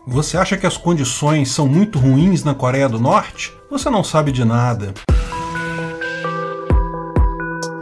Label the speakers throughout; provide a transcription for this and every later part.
Speaker 1: Você acha que as condições são muito ruins na Coreia do Norte? Você não sabe de nada.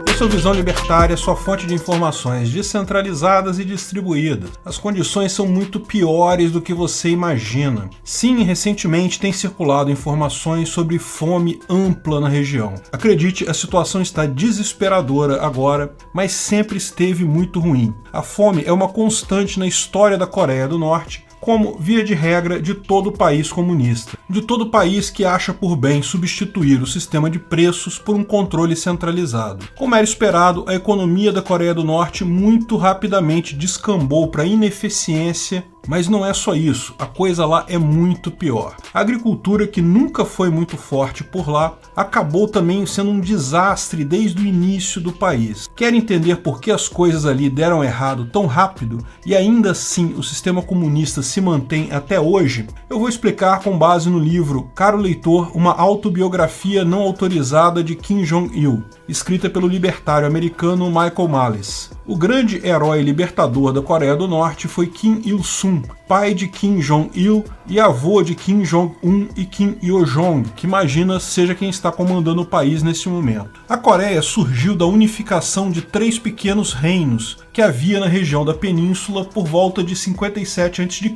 Speaker 1: Esse é o Visão Libertária, sua fonte de informações descentralizadas e distribuídas. As condições são muito piores do que você imagina. Sim, recentemente tem circulado informações sobre fome ampla na região. Acredite, a situação está desesperadora agora, mas sempre esteve muito ruim. A fome é uma constante na história da Coreia do Norte, como via de regra de todo o país comunista, de todo o país que acha por bem substituir o sistema de preços por um controle centralizado. Como era esperado, a economia da Coreia do Norte muito rapidamente descambou para a ineficiência. Mas não é só isso, a coisa lá é muito pior. A agricultura, que nunca foi muito forte por lá, acabou também sendo um desastre desde o início do país. Quer entender por que as coisas ali deram errado tão rápido e ainda assim o sistema comunista se mantém até hoje? Eu vou explicar com base no livro Caro Leitor, uma autobiografia não autorizada de Kim Jong-il, escrita pelo libertário americano Michael Malice. O grande herói libertador da Coreia do Norte foi Kim Il-sung, pai de Kim Jong-il e avô de Kim Jong-un e Kim Yo-jong, que imagina seja quem está comandando o país nesse momento. A Coreia surgiu da unificação de 3 pequenos reinos que havia na região da península por volta de 57 a.C.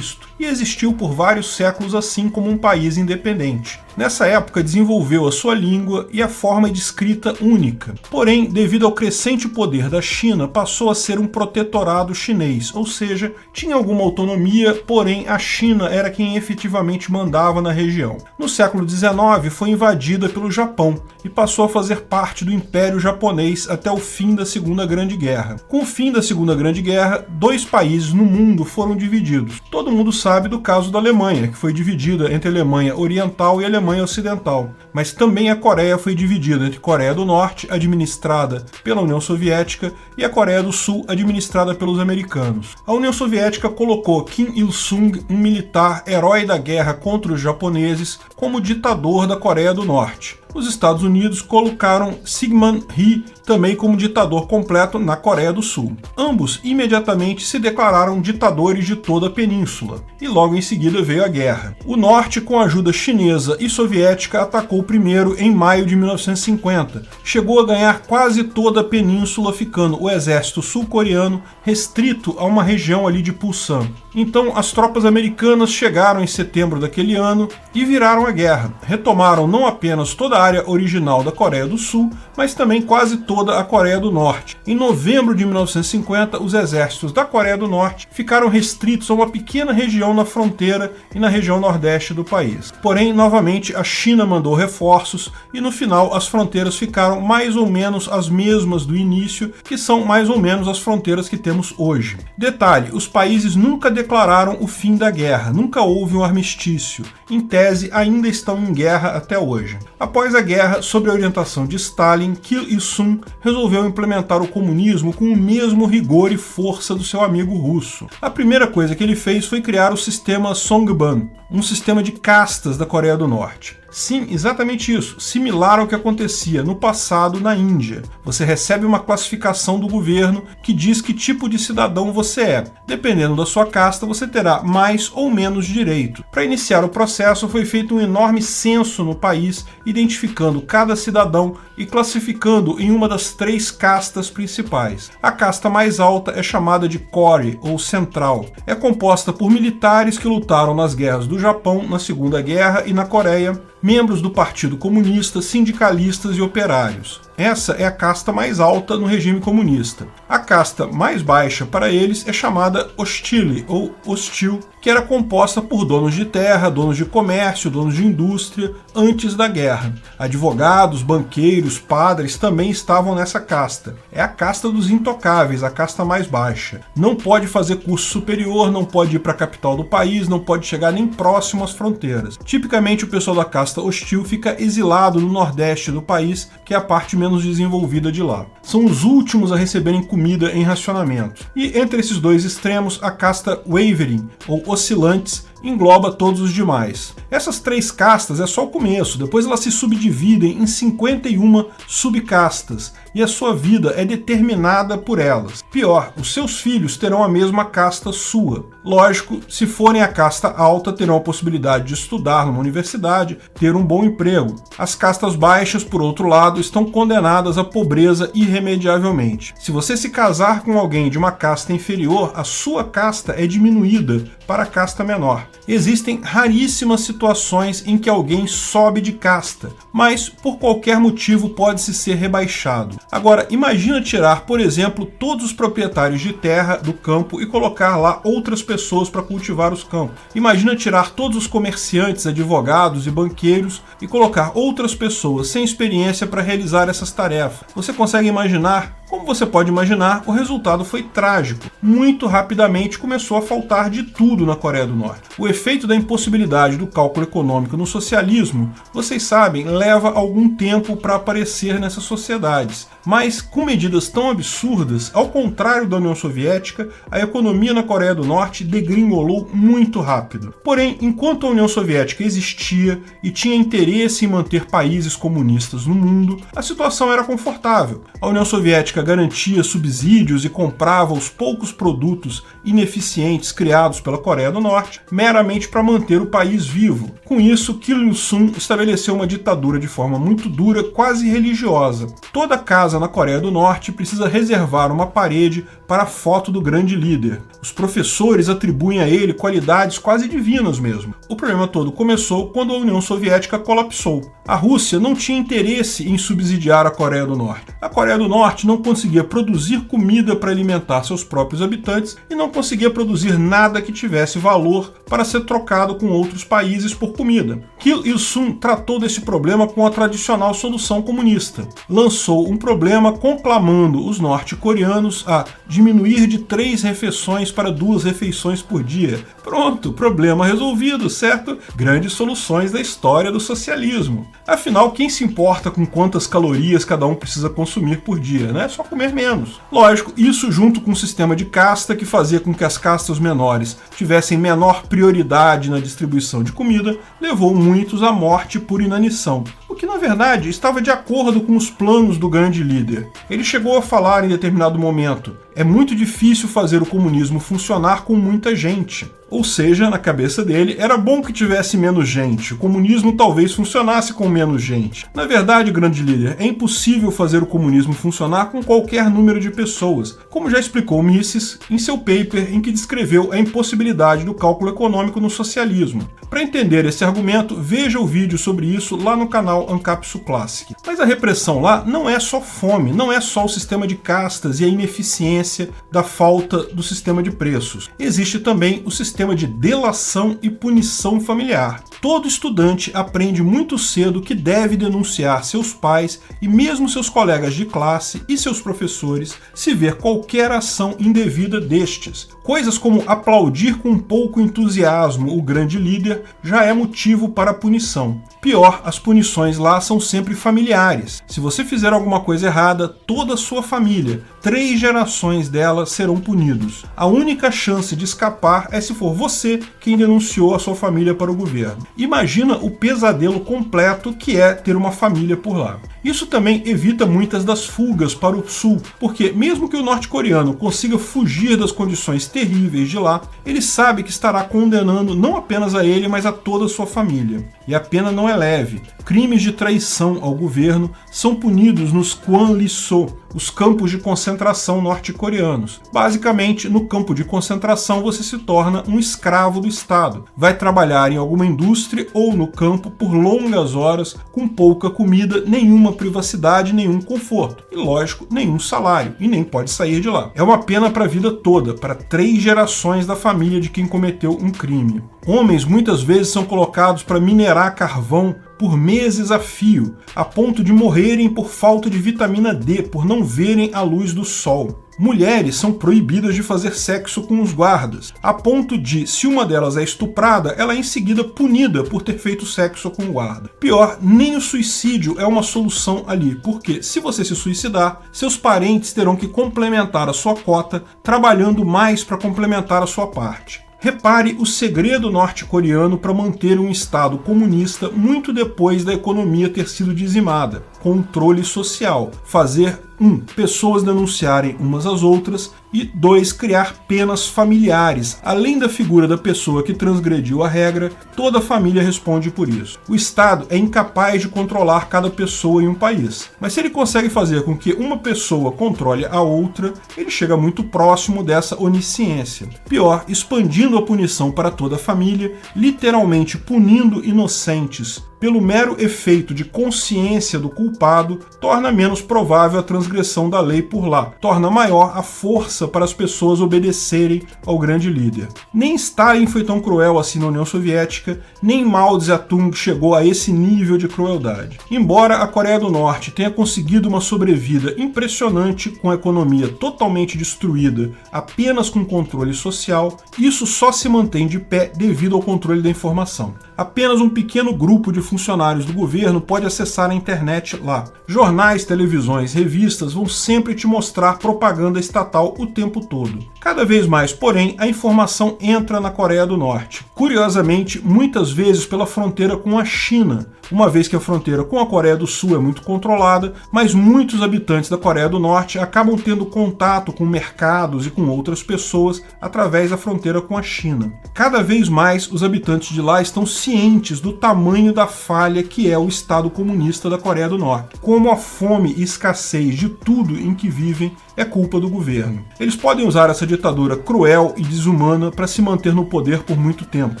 Speaker 1: e existiu por vários séculos assim como um país independente. Nessa época desenvolveu a sua língua e a forma de escrita única. Porém, devido ao crescente poder da China, passou a ser um protetorado chinês, ou seja, tinha alguma autonomia, porém a China era quem efetivamente mandava na região. No século XIX foi invadida pelo Japão e passou a fazer parte do Império Japonês até o fim da Segunda Grande Guerra. Com o fim da Segunda Grande Guerra, 2 países no mundo foram divididos. Todo mundo sabe do caso da Alemanha, que foi dividida entre a Alemanha Oriental e a Alemanha Ocidental, mas também a Coreia foi dividida entre Coreia do Norte, administrada pela União Soviética, e a Coreia do Sul, administrada pelos americanos. A União Soviética colocou Kim Il-sung, um militar herói da guerra contra os japoneses, como ditador da Coreia do Norte. Os Estados Unidos colocaram Syngman Rhee também como ditador completo na Coreia do Sul. Ambos imediatamente se declararam ditadores de toda a península, e logo em seguida veio a guerra. O Norte, com a ajuda chinesa e soviética, atacou primeiro em maio de 1950. Chegou a ganhar quase toda a península, ficando o exército sul-coreano restrito a uma região ali de Pusan. Então as tropas americanas chegaram em setembro daquele ano e viraram a guerra. Retomaram não apenas toda a área original da Coreia do Sul, mas também quase toda a Coreia do Norte. Em novembro de 1950, os exércitos da Coreia do Norte ficaram restritos a uma pequena região na fronteira e na região nordeste do país. Porém, novamente, a China mandou reforços e no final as fronteiras ficaram mais ou menos as mesmas do início, que são mais ou menos as fronteiras que temos hoje. Detalhe, os países nunca declararam o fim da guerra, nunca houve um armistício. Em tese, ainda estão em guerra até hoje. Após a guerra, sob a orientação de Stalin, Kim Il-sung resolveu implementar o comunismo com o mesmo rigor e força do seu amigo russo. A primeira coisa que ele fez foi criar o sistema Songbun, um sistema de castas da Coreia do Norte. Sim, exatamente isso, similar ao que acontecia no passado na Índia. Você recebe uma classificação do governo que diz que tipo de cidadão você é. Dependendo da sua casta, você terá mais ou menos direito. Para iniciar o processo, foi feito um enorme censo no país, identificando cada cidadão e classificando em uma das 3 castas principais. A casta mais alta é chamada de Core, ou Central. É composta por militares que lutaram nas guerras do Japão, na Segunda Guerra e na Coreia, membros do Partido Comunista, sindicalistas e operários. Essa é a casta mais alta no regime comunista. A casta mais baixa para eles é chamada Ostile, ou hostil, que era composta por donos de terra, donos de comércio, donos de indústria, antes da guerra. Advogados, banqueiros, padres também estavam nessa casta. É a casta dos intocáveis, a casta mais baixa. Não pode fazer curso superior, não pode ir para a capital do país, não pode chegar nem próximo às fronteiras. Tipicamente o pessoal da casta hostil fica exilado no nordeste do país, que é a parte menos desenvolvida de lá. São os últimos a receberem comida em racionamento. E entre esses 2 extremos, a casta wavering, ou oscilantes, engloba todos os demais. Essas 3 castas é só o começo, depois elas se subdividem em 51 subcastas, e a sua vida é determinada por elas. Pior, os seus filhos terão a mesma casta sua. Lógico, se forem a casta alta, terão a possibilidade de estudar numa universidade, ter um bom emprego. As castas baixas, por outro lado, estão condenadas à pobreza irremediavelmente. Se você se casar com alguém de uma casta inferior, a sua casta é diminuída para a casta menor. Existem raríssimas situações em que alguém sobe de casta, mas por qualquer motivo pode-se ser rebaixado. Agora, imagina tirar, por exemplo, todos os proprietários de terra do campo e colocar lá outras pessoas para cultivar os campos. Imagina tirar todos os comerciantes, advogados e banqueiros e colocar outras pessoas sem experiência para realizar essas tarefas. Você consegue imaginar? Como você pode imaginar, o resultado foi trágico. Muito rapidamente começou a faltar de tudo na Coreia do Norte. O efeito da impossibilidade do cálculo econômico no socialismo, vocês sabem, leva algum tempo para aparecer nessas sociedades. Mas, com medidas tão absurdas, ao contrário da União Soviética, a economia na Coreia do Norte degringolou muito rápido. Porém, enquanto a União Soviética existia e tinha interesse em manter países comunistas no mundo, a situação era confortável. A União Soviética garantia subsídios e comprava os poucos produtos ineficientes criados pela Coreia do Norte, meramente para manter o país vivo. Com isso, Kim Il-sung estabeleceu uma ditadura de forma muito dura, quase religiosa. Toda casa na Coreia do Norte precisa reservar uma parede para a foto do grande líder. Os professores atribuem a ele qualidades quase divinas mesmo. O problema todo começou quando a União Soviética colapsou. A Rússia não tinha interesse em subsidiar a Coreia do Norte. A Coreia do Norte não conseguia produzir comida para alimentar seus próprios habitantes e não conseguia produzir nada que tivesse valor para ser trocado com outros países por comida. Kim Il-sung tratou desse problema com a tradicional solução comunista. Lançou um problema conclamando os norte-coreanos a diminuir de 3 refeições para 2 refeições por dia. Pronto, problema resolvido, certo? Grandes soluções da história do socialismo. Afinal, quem se importa com quantas calorias cada um precisa consumir por dia, né? É só comer menos. Lógico, isso junto com um sistema de casta que fazia com que as castas menores tivessem menor prioridade na distribuição de comida, levou muitos à morte por inanição. O que, na verdade, estava de acordo com os planos do grande líder. Ele chegou a falar em determinado momento: é muito difícil fazer o comunismo funcionar com muita gente. Ou seja, na cabeça dele, era bom que tivesse menos gente. O comunismo talvez funcionasse com menos gente. Na verdade, grande líder, é impossível fazer o comunismo funcionar com qualquer número de pessoas, como já explicou Mises em seu paper em que descreveu a impossibilidade do cálculo econômico no socialismo. Para entender esse argumento, veja o vídeo sobre isso lá no canal Ancapsu Classic. Mas a repressão lá não é só fome, não é só o sistema de castas e a ineficiência da falta do sistema de preços. Existe também o sistema de delação e punição familiar. Todo estudante aprende muito cedo que deve denunciar seus pais e mesmo seus colegas de classe e seus professores se ver qualquer ação indevida destes. Coisas como aplaudir com pouco entusiasmo o grande líder já é motivo para punição. Pior, as punições lá são sempre familiares. Se você fizer alguma coisa errada, toda a sua família, 3 gerações dela serão punidos. A única chance de escapar é se for você quem denunciou a sua família para o governo. Imagina o pesadelo completo que é ter uma família por lá. Isso também evita muitas das fugas para o sul, porque mesmo que o norte-coreano consiga fugir das condições terríveis de lá, ele sabe que estará condenando não apenas a ele, mas a toda a sua família. E a pena não é leve. Crimes de traição ao governo são punidos nos Kwanriso, os campos de concentração norte-coreanos. Basicamente, no campo de concentração você se torna um escravo do Estado. Vai trabalhar em alguma indústria ou no campo por longas horas, com pouca comida, nenhuma privacidade, nenhum conforto. E, lógico, nenhum salário. E nem pode sair de lá. É uma pena para a vida toda, para 3 gerações da família de quem cometeu um crime. Homens muitas vezes são colocados para minerar carvão por meses a fio, a ponto de morrerem por falta de vitamina D, por não verem a luz do sol. Mulheres são proibidas de fazer sexo com os guardas, a ponto de, se uma delas é estuprada, ela é em seguida punida por ter feito sexo com o guarda. Pior, nem o suicídio é uma solução ali, porque se você se suicidar, seus parentes terão que complementar a sua cota, trabalhando mais para complementar a sua parte. Repare o segredo norte-coreano para manter um Estado comunista muito depois da economia ter sido dizimada: controle social. Fazer 1. Pessoas denunciarem umas às outras e 2. Criar penas familiares. Além da figura da pessoa que transgrediu a regra, toda a família responde por isso. O Estado é incapaz de controlar cada pessoa em um país, mas se ele consegue fazer com que uma pessoa controle a outra, ele chega muito próximo dessa onisciência. Pior, expandindo a punição para toda a família, literalmente punindo inocentes pelo mero efeito de consciência do culpado, torna menos provável a transgressão da lei por lá, torna maior a força para as pessoas obedecerem ao grande líder. Nem Stalin foi tão cruel assim na União Soviética, nem Mao Tse-tung chegou a esse nível de crueldade. Embora a Coreia do Norte tenha conseguido uma sobrevida impressionante com a economia totalmente destruída apenas com controle social, isso só se mantém de pé devido ao controle da informação. Apenas um pequeno grupo de funcionários do governo pode acessar a internet lá. Jornais, televisões, revistas vão sempre te mostrar propaganda estatal o tempo todo. Cada vez mais, porém, a informação entra na Coreia do Norte. Curiosamente, muitas vezes pela fronteira com a China, uma vez que a fronteira com a Coreia do Sul é muito controlada, mas muitos habitantes da Coreia do Norte acabam tendo contato com mercados e com outras pessoas através da fronteira com a China. Cada vez mais, os habitantes de lá estão cientes do tamanho da falha que é o Estado comunista da Coreia do Norte. Como a fome e escassez de tudo em que vivem é culpa do governo. Eles podem usar essa ditadura cruel e desumana para se manter no poder por muito tempo,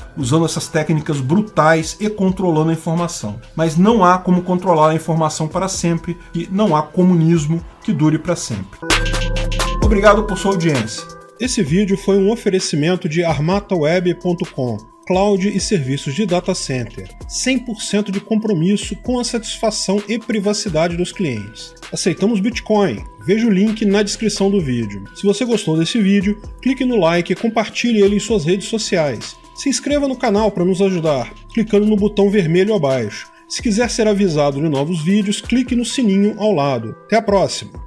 Speaker 1: usando essas técnicas brutais e controlando a informação. Mas não há como controlar a informação para sempre e não há comunismo que dure para sempre. Obrigado por sua audiência. Esse vídeo foi um oferecimento de armataweb.com, cloud e serviços de data center, 100% de compromisso com a satisfação e privacidade dos clientes. Aceitamos Bitcoin. Veja o link na descrição do vídeo. Se você gostou desse vídeo, clique no like e compartilhe ele em suas redes sociais. Se inscreva no canal para nos ajudar, clicando no botão vermelho abaixo. Se quiser ser avisado de novos vídeos, clique no sininho ao lado. Até a próxima!